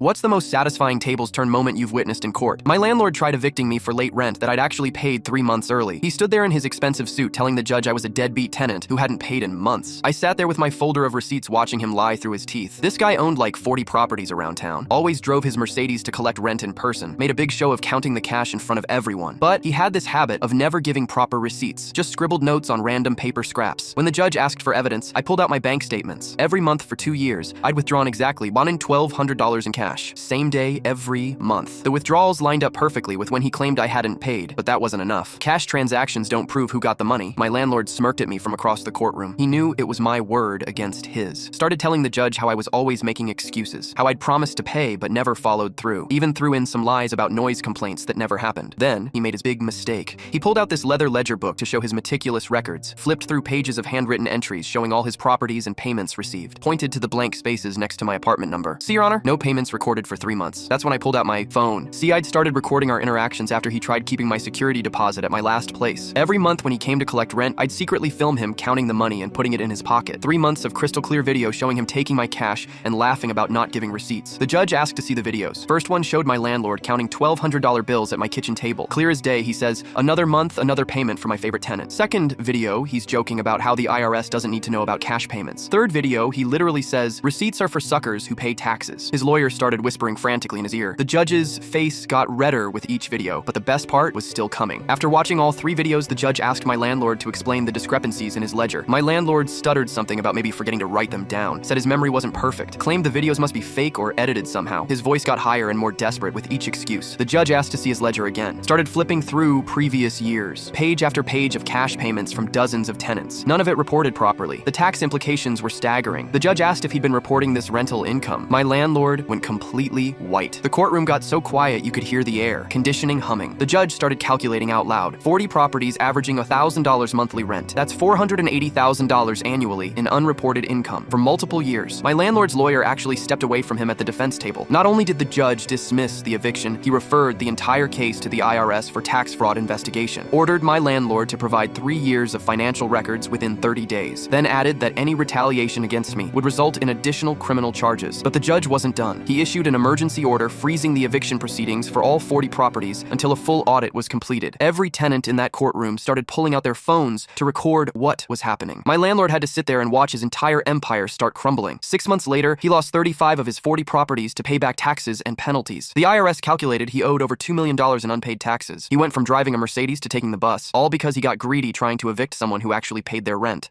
What's the most satisfying tables turn moment you've witnessed in court? My landlord tried evicting me for late rent that I'd actually paid 3 months early. He stood there in his expensive suit telling the judge I was a deadbeat tenant who hadn't paid in months. I sat there with my folder of receipts watching him lie through his teeth. This guy owned like 40 properties around town, always drove his Mercedes to collect rent in person, made a big show of counting the cash in front of everyone. But he had this habit of never giving proper receipts, just scribbled notes on random paper scraps. When the judge asked for evidence, I pulled out my bank statements. Every month for 2 years, I'd withdrawn exactly $1,200 in cash. Same day, every month. The withdrawals lined up perfectly with when he claimed I hadn't paid, but that wasn't enough. Cash transactions don't prove who got the money. My landlord smirked at me from across the courtroom. He knew it was my word against his. Started telling the judge how I was always making excuses, how I'd promised to pay but never followed through. Even threw in some lies about noise complaints that never happened. Then, he made his big mistake. He pulled out this leather ledger book to show his meticulous records, flipped through pages of handwritten entries showing all his properties and payments received, pointed to the blank spaces next to my apartment number. See, Your Honor, no payments recorded for 3 months. That's when I pulled out my phone. See, I'd started recording our interactions after he tried keeping my security deposit at my last place. Every month when he came to collect rent, I'd secretly film him counting the money and putting it in his pocket. 3 months of crystal clear video showing him taking my cash and laughing about not giving receipts. The judge asked to see the videos. First one showed my landlord counting $1,200 bills at my kitchen table. Clear as day, he says, "Another month, another payment for my favorite tenant." Second video, he's joking about how the IRS doesn't need to know about cash payments. Third video, he literally says, "Receipts are for suckers who pay taxes." His lawyer started whispering frantically in his ear. The judge's face got redder with each video, but the best part was still coming. After watching all 3 videos, the judge asked my landlord to explain the discrepancies in his ledger. My landlord stuttered something about maybe forgetting to write them down, said his memory wasn't perfect, claimed the videos must be fake or edited somehow. His voice got higher and more desperate with each excuse. The judge asked to see his ledger again, started flipping through previous years, page after page of cash payments from dozens of tenants. None of it reported properly. The tax implications were staggering. The judge asked if he'd been reporting this rental income. My landlord went completely white. The courtroom got so quiet you could hear the air conditioning humming. The judge started calculating out loud. 40 properties averaging $1,000 monthly rent. That's $480,000 annually in unreported income for multiple years. My landlord's lawyer actually stepped away from him at the defense table. Not only did the judge dismiss the eviction, he referred the entire case to the IRS for tax fraud investigation, ordered my landlord to provide 3 years of financial records within 30 days, then added that any retaliation against me would result in additional criminal charges. But the judge wasn't done. He issued an emergency order freezing the eviction proceedings for all 40 properties until a full audit was completed. Every tenant in that courtroom started pulling out their phones to record what was happening. My landlord had to sit there and watch his entire empire start crumbling. 6 months later, he lost 35 of his 40 properties to pay back taxes and penalties. The IRS calculated he owed over $2 million in unpaid taxes. He went from driving a Mercedes to taking the bus, all because he got greedy trying to evict someone who actually paid their rent.